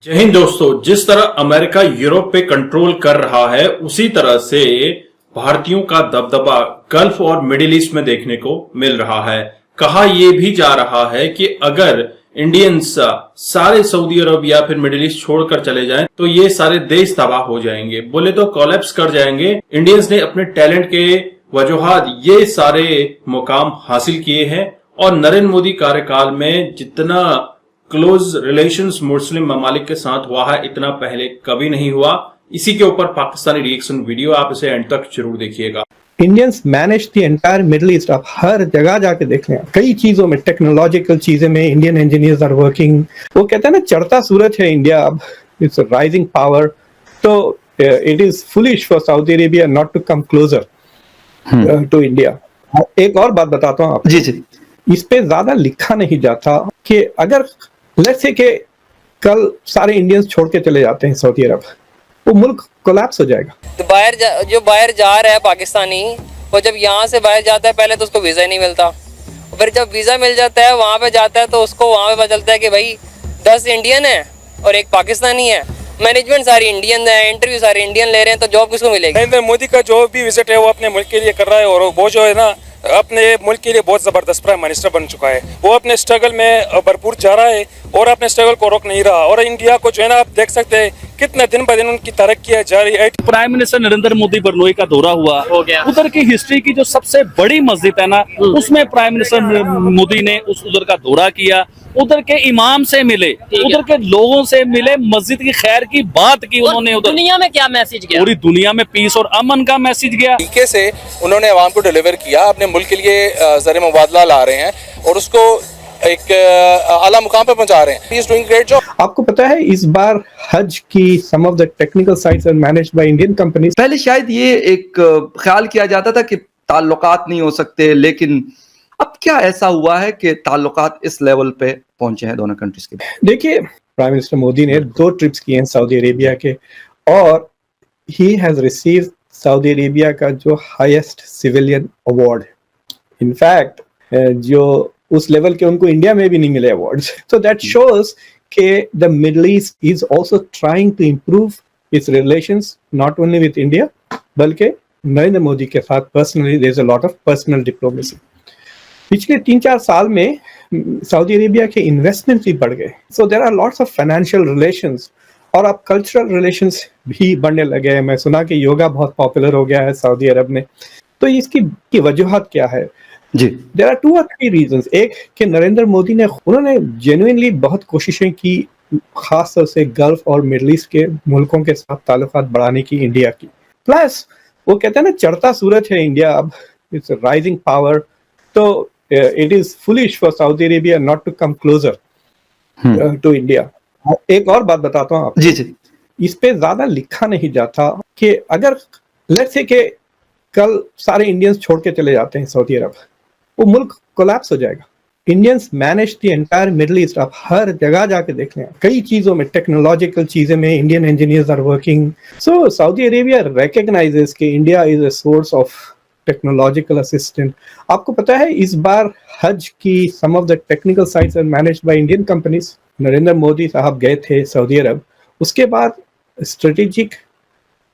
जय हिंद दोस्तों। जिस तरह अमेरिका यूरोप पे कंट्रोल कर रहा है उसी तरह से भारतीयों का दबदबा गल्फ और मिडिल ईस्ट में देखने को मिल रहा है। कहा यह भी जा रहा है कि अगर इंडियंस सारे सऊदी अरब या फिर मिडिल ईस्ट छोड़कर चले जाएं तो ये सारे देश तबाह हो जाएंगे, बोले तो कोलैप्स कर जाएंगे। इंडियंस ने अपने टैलेंट के वजूहात ये सारे मुकाम हासिल किए हैं और नरेंद्र मोदी कार्यकाल में जितना क्लोज रिलेशंस मुस्लिम ममालिक के साथ हुआ है इतना पहले कभी नहीं हुआ। इसी के ऊपर पाकिस्तानी रिएक्शन वीडियो, आप इसे एंड तक जरूर देखिएगा। Indians manage the entire middle east. आप हर जगह जाके देख लें, कई चीजों में, टेक्नोलॉजिकल चीजें में इंडियन इंजीनियर्स आर वर्किंग। वो कहते हैं ना, चढ़ता सूरज है इंडिया अब, इट्स राइजिंग पावर। तो it is foolish for Saudi Arabia not to come closer to India. एक और बात बताता हूँ आपको, जी, इस पे ज्यादा लिखा नहीं जाता कि अगर लेट्स से कि कल सारे इंडियंस छोड़ के चले जाते हैं सऊदी अरब, वो मुल्क कोलैप्स हो जाएगा। तो जो बाहर जा रहा है पाकिस्तानी, वो जब यहाँ से बाहर जाता है पहले तो उसको वीज़ा ही नहीं मिलता। फिर जब वीज़ा मिल जाता है वहाँ पे जाता है तो उसको वहाँ पे पता चलता है कि भाई 10 इंडियन है और एक पाकिस्तानी है, मैनेजमेंट सारी इंडियन है, इंटरव्यू सारे इंडियन ले रहे हैं, तो जॉब किसको मिलेगी? नरेंद्र मोदी का जो भी विजिट है वो अपने मुल्क के लिए कर रहा है और वो जो है ना अपने मुल्क के लिए बहुत ज़बरदस्त प्राइम मिनिस्टर बन चुका है। वो अपने स्ट्रगल में भरपूर जा रहा है और अपने स्ट्रगल को रोक नहीं रहा। और इंडिया को जो है ना आप देख सकते हैं कितने दिन ब दिन उनकी तरक्की जारी है। प्राइम मिनिस्टर नरेंद्र मोदी बरनोई का दौरा हुआ हो गया। उधर की हिस्ट्री की जो सबसे बड़ी मस्जिद है ना, उसमें प्राइम मिनिस्टर मोदी ने उधर का दौरा किया, उधर के इमाम से मिले, उधर के लोगों से मिले, मस्जिद की खैर की बात की उन्होंने। उधर दुनिया में क्या मैसेज गया? पूरी दुनिया में पीस और अमन का मैसेज गया। तरीके से उन्होंने अवाम को डिलीवर किया, अपने मुल्क के लिए ज़र मुबादला ला रहे हैं और उसको एक आला मुकाम पे पहुंचा रहे हैं। He is doing great job। आपको पता है इस बार हज की some of the technical sites are managed by Indian companies. पहले शायद ये एक ख्याल किया जाता था कि ताल्लुकात नहीं हो सकते, लेकिन अब क्या ऐसा हुआ है कि ताल्लुकात इस लेवल पे पहुंचे हैं दोनों कंट्रीज के? देखिए, प्राइम मिनिस्टर मोदी ने 2 ट्रिप्स किए हैं सऊदी अरेबिया के और he has received Saudi Arabia का जो हाईएस्ट सिविलियन अवार्ड। इनफैक्ट जो उस लेवल के उनको इंडिया में भी नहीं मिले अवार्ड्स। तो दैट शोज के the Middle East is also trying to improve its relations not only with India बल्कि नरेंद्र मोदी के साथ personally there is a lot of personal diplomacy. पिछले 3-4 साल में सऊदी अरेबिया के इन्वेस्टमेंट भी बढ़ गए। So there are lots of financial relations और अब कल्चरल रिलेशंस भी बढ़ने लगे हैं। मैं सुना कि योगा बहुत पॉपुलर हो गया है सऊदी अरब में। तो इसकी वजूहत क्या है? जी, देयर आर 2 or 3 रीजंस। एक कि नरेंद्र मोदी ने उन्होंने जेन्युइनली बहुत कोशिशें की, खास तौर से गल्फ और मिडिल ईस्ट के मुल्कों के साथ ताल्लुकात बढ़ाने की इंडिया की। प्लस वो कहते हैं ना, चढ़ता सूरज है इंडिया अब, इट्स राइजिंग पावर। तो it is foolish for Saudi Arabia not to come closer to India. एक और बात बताता हूँ आपको, जी, इस पे ज्यादा लिखा नहीं जाता कि अगर लेट्स से कि कल सारे इंडियंस छोड़ के चले जाते हैं सऊदी अरब, वो मुल्क कोलैप्स हो जाएगा। Indians manage the entire middle east. आप हर जगह जाके देख लें, कई चीजों में, टेक्नोलॉजिकल चीजें में Indian engineers are working. So Saudi Arabia recognizes कि India is a source of technological assistant. आपको पता है इस बार हज की some of the technical sites are managed by Indian companies. Narendra Modi sahab गए थे सऊदी अरब, उसके बाद स्ट्रेटेजिक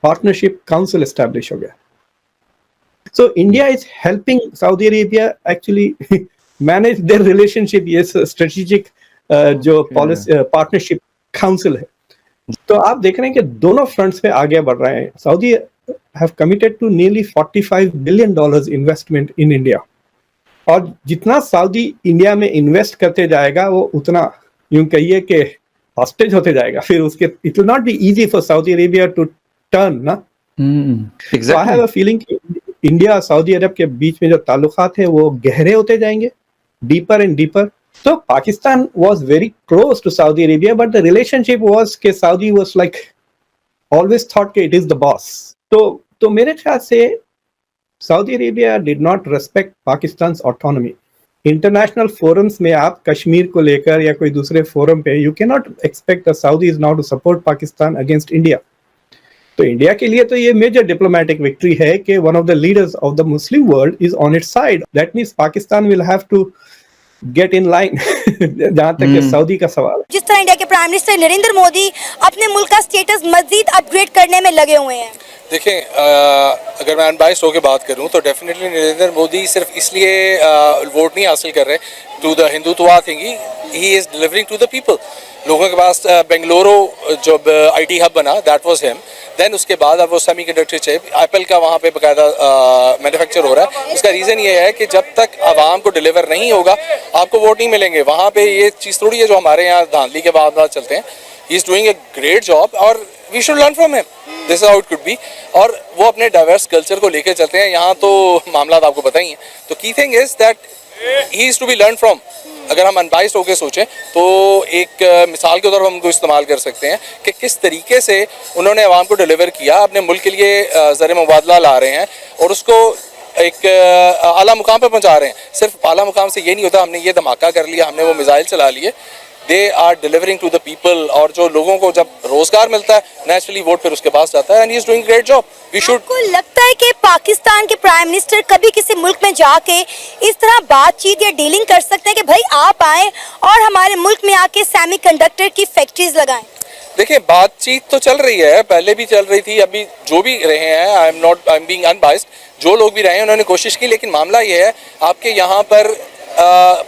पार्टनरशिप काउंसिल एस्टैब्लिश हो गया। So India is helping Saudi Arabia actually manage their relationship. Yes, strategic जो पॉलिसी पार्टनरशिप काउंसिल है। तो आप देख रहे हैं कि दोनों फ्रंट्स पे आगे बढ़ रहे हैं। Saudi have committed to nearly $45 billion investment in India. और जितना सऊदी इंडिया में इन्वेस्ट करते जाएगा वो उतना, यूं कहिए कि हॉस्टेज होते जाएगा। फिर उसके it will not be easy for Saudi Arabia to turn ना। So I have a feeling कि इंडिया सऊदी अरब के बीच में जो ताल्लुकात है वो गहरे होते जाएंगे, डीपर एंड डीपर। तो Pakistan was very close to Saudi Arabia but the relationship was कि Saudi was like always thought कि इट इज द बॉस। तो मेरे ख्याल से Saudi Arabia did not respect Pakistan autonomy. International forums में आप कश्मीर को लेकर या कोई दूसरे फोरम पे you can not expect the Saudis now to support Pakistan against India. तो इंडिया के लिए तो ये मेजर डिप्लोमेटिक विक्ट्री है कि one of the leaders of the Muslim world is on its side. That means Pakistan will have to get in line जहां तक कि सऊदी का सवाल है। जिस तरह इंडिया के प्राइम मिनिस्टर नरेंद्र मोदी अपने मुल्क का स्टेटस मजीद अपग्रेड करने में लगे हुए हैं। देखें, अगर मैं अनबाइस्ड होकर बात करूं तो डेफिनेटली नरेंद्र मोदी सिर्फ इसलिए वोट नहीं हासिल कर रहे to the Hindutva thing, he is delivering to the people. लोगों के पास बेंगलुरु जब आईटी हब बना, दैट वाज हिम। देन उसके बाद अब वो सेमीकंडक्टर चिप एप्पल का वहाँ पे बकायदा मैन्युफैक्चर हो रहा है। इसका रीज़न ये है कि जब तक आवाम को डिलीवर नहीं होगा आपको वोट नहीं मिलेंगे। वहाँ पे ये चीज़ थोड़ी है जो हमारे यहाँ धांधली के बाद चलते हैं। He is doing a great job और we should learn from him, this is how it could be. और वो अपने डाइवर्स कल्चर को लेकर चलते हैं। यहाँ तो मामला आपको पता ही है। तो की thing is that he is to be learn from. अगर हम अनबाइस्ड होकर सोचें तो एक मिसाल के तौर पर हम उनको इस्तेमाल कर सकते हैं कि किस तरीके से उन्होंने आवाम को डिलीवर किया, अपने मुल्क के लिए ज़र मुबादला ला रहे हैं और उसको एक आला मुकाम पे पहुंचा रहे हैं। सिर्फ आला मुकाम से ये नहीं होता हमने ये धमाका कर लिया, हमने वो मिसाइल चला लिए। They are delivering to the people. और जो लोगों को जब रोजगार मिलता है नेचुरली वोट फिर उसके पास जाता है and he is doing great job. We should. आपको लगता है कि पाकिस्तान के प्राइम मिनिस्टर कभी किसी मुल्क में जाके इस तरह बातचीत या डीलिंग कर सकते हैं कि भाई आप आए और हमारे मुल्क में आके सेमीकंडक्टर की फैक्ट्रीज लगाएं? देखिए, बातचीत तो चल रही है, पहले भी चल रही थी, अभी जो भी रहे हैं, आई एम बीइंग अनबाइस्ड, जो लोग भी रहे हैं उन्होंने कोशिश की। लेकिन मामला ये है आपके यहाँ पर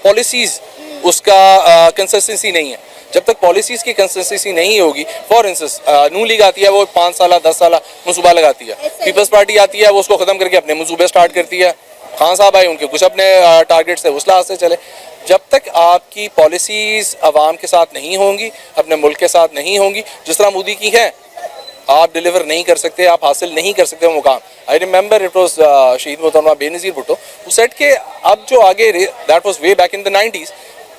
पॉलिसीज उसका कंसिस्टेंसी नहीं है। जब तक पॉलिसीज की कंसिस्टेंसी नहीं होगी, फॉर इंस्टेंस नून लीग आती है वो 5 साल 10 साल मनसूबा लगाती है। पीपल्स पार्टी आती है वो उसको ख़त्म करके अपने मनसूबे स्टार्ट करती है। खान साहब आए, उनके कुछ अपने टारगेट्स है, उस लिहाज से चले। जब तक आपकी पॉलिसीज आवाम के साथ नहीं होंगी, अपने मुल्क के साथ नहीं होंगी, जिस तरह मोदी की है, आप डिलीवर नहीं कर सकते, आप हासिल नहीं कर सकते वो मुकाम। आई रिमेंबर इट वाज शहीद मोहतरमा बेनज़ीर भुट्टो हु सेड के अब जो आगे, that was way back in the 90s,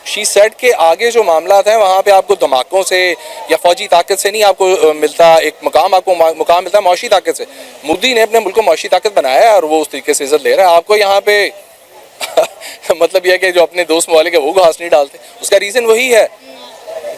she said के आगे जो मामला हैं वहाँ पे आपको धमाकों से या फौजी ताकत से नहीं आपको मिलता एक मुकाम, आपको मुकाम मिलता है मौशी ताकत से। मोदी ने अपने मुल्क को मौशी ताकत बनाया है और वो उस तरीके से इज्जत ले रहा है। आपको यहाँ पे मतलब यह है कि जो अपने दोस्त मवालिक है वो घास नहीं डालते, उसका रीज़न वही है,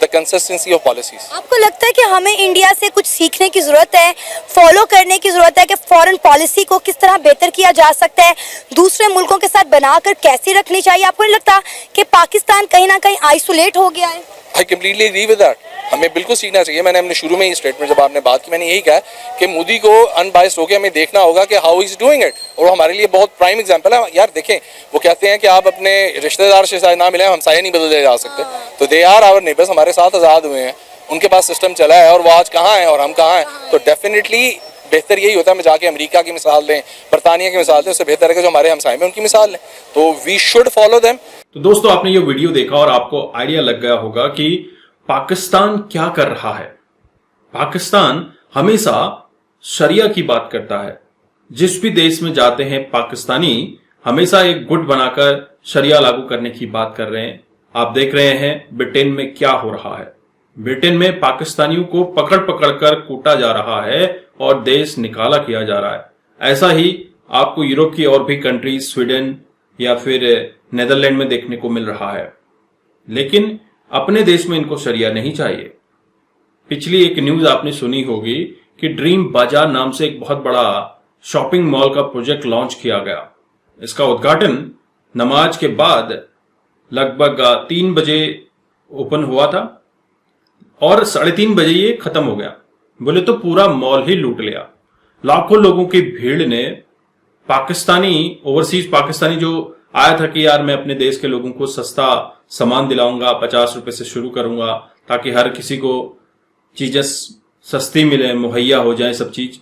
द कंसिस्टेंसी ऑफ पॉलिसीज। आपको लगता है कि हमें इंडिया से कुछ सीखने की जरूरत है, फॉलो करने की जरूरत है कि फॉरेन पॉलिसी को किस तरह बेहतर किया जा सकता है, दूसरे मुल्कों के साथ बनाकर कैसे रखनी चाहिए? आपको नहीं लगता कि पाकिस्तान कहीं ना कहीं आइसोलेट हो गया है? I completely agree with that. हमें बिल्कुल सीखना चाहिए। मैंने अपने शुरू में ही स्टेटमेंट जब आपने बात की मैंने यही कहा कि मोदी को अनबाइस्ड होकर हमें देखना होगा कि हाउ इज डूइंग इट, और वो हमारे लिए बहुत प्राइम एग्जांपल है। यार देखें, वो कहते हैं कि आप अपने रिश्तेदार से शायद ना मिले, हमसाये नहीं बदले जा सकते। तो दे आर आवर नेबर्स, हमारे साथ आज़ाद हुए हैं, उनके पास सिस्टम चला है और वो आज कहाँ है और हम कहाँ हैं। तो डेफिनेटली बेहतर यही होता है हमें जाके अमेरिका की मिसाल दें, बरतानिया की मिसाल दें, उससे बेहतर है कि जो हमारे हमसाये में उनकी मिसाल लें। तो वी शुड फॉलो देम। तो दोस्तों, आपने ये वीडियो देखा और आपको आइडिया लग गया होगा कि पाकिस्तान क्या कर रहा है। पाकिस्तान हमेशा शरिया की बात करता है। जिस भी देश में जाते हैं पाकिस्तानी हमेशा एक गुट बनाकर शरिया लागू करने की बात कर रहे हैं। आप देख रहे हैं ब्रिटेन में क्या हो रहा है। ब्रिटेन में पाकिस्तानियों को पकड़ पकड़ कर कूटा जा रहा है और देश निकाला किया जा रहा है। ऐसा ही आपको यूरोप की और भी कंट्रीज, स्वीडन या फिर नेदरलैंड में देखने को मिल रहा है। लेकिन अपने देश में इनको शरिया नहीं चाहिए। पिछली एक न्यूज आपने सुनी होगी कि ड्रीम बाजार नाम से एक बहुत बड़ा शॉपिंग मॉल का प्रोजेक्ट लॉन्च किया गया। इसका उद्घाटन नमाज के बाद लगभग 3 बजे ओपन हुआ था और 3:30 बजे ये खत्म हो गया। बोले तो पूरा मॉल ही लूट लिया। लाखों लोगों की भीड़ ने पाकिस्तानी, ओवरसीज पाकिस्तानी जो आया था कि यार मैं अपने देश के लोगों को सस्ता सामान दिलाऊंगा, 50 रुपए से शुरू करूंगा ताकि हर किसी को चीजें सस्ती मिले, मुहैया हो जाए सब चीज।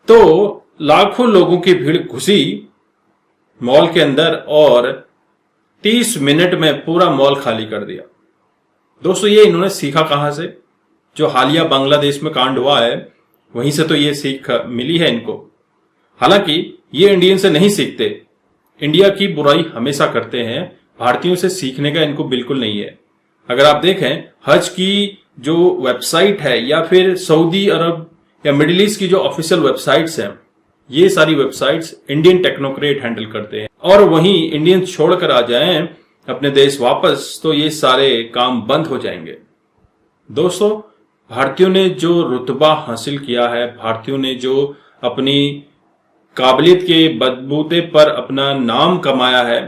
तो लाखों लोगों की भीड़ घुसी मॉल के अंदर और 30 मिनट में पूरा मॉल खाली कर दिया। दोस्तों, ये इन्होंने सीखा कहां से? जो हालिया बांग्लादेश में कांड हुआ है वहीं से तो ये सीख मिली है इनको। हालांकि ये इंडियन से नहीं सीखते, इंडिया की बुराई हमेशा करते हैं, भारतीयों से सीखने का इनको बिल्कुल नहीं है। अगर आप देखें हज की जो वेबसाइट है या फिर सऊदी अरब या मिडिल ईस्ट की जो ऑफिशियल वेबसाइट्स हैं, ये सारी वेबसाइट्स इंडियन टेक्नोक्रेट हैंडल करते हैं। और वहीं इंडियन छोड़कर आ जाएं अपने देश वापस तो ये सारे काम बंद हो जाएंगे। दोस्तों, भारतीयों ने जो रुतबा हासिल किया है, भारतीयों ने जो अपनी काबिलियत के बलबूते पर अपना नाम कमाया है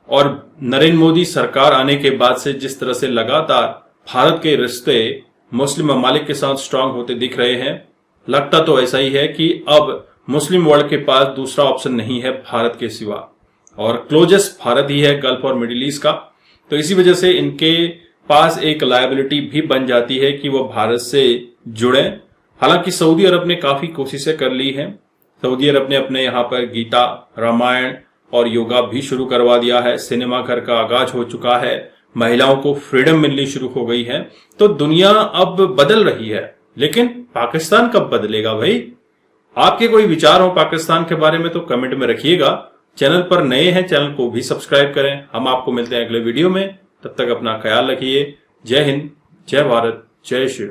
और नरेंद्र मोदी सरकार आने के बाद से जिस तरह से लगातार भारत के रिश्ते मुस्लिम ममालिक के साथ स्ट्रांग होते दिख रहे हैं, लगता तो ऐसा ही है कि अब मुस्लिम वर्ल्ड के पास दूसरा ऑप्शन नहीं है भारत के सिवा, और क्लोजेस्ट भारत ही है गल्फ और मिडिल ईस्ट का। तो इसी वजह से इनके पास एक लायबिलिटी भी बन जाती है कि वो भारत से जुड़े। हालांकि सऊदी अरब ने काफी कोशिशें कर ली हैं। सऊदी अरब ने अपने यहाँ पर गीता, रामायण और योगा भी शुरू करवा दिया है। सिनेमा घर का आगाज हो चुका है। महिलाओं को फ्रीडम मिलनी शुरू हो गई है। तो दुनिया अब बदल रही है, लेकिन पाकिस्तान कब बदलेगा भाई? आपके कोई विचार हो पाकिस्तान के बारे में तो कमेंट में रखिएगा। चैनल पर नए हैं, चैनल को भी सब्सक्राइब करें। हम आपको मिलते हैं अगले वीडियो में, तब तक अपना ख्याल रखिए। जय हिंद, जय भारत, जय श्री।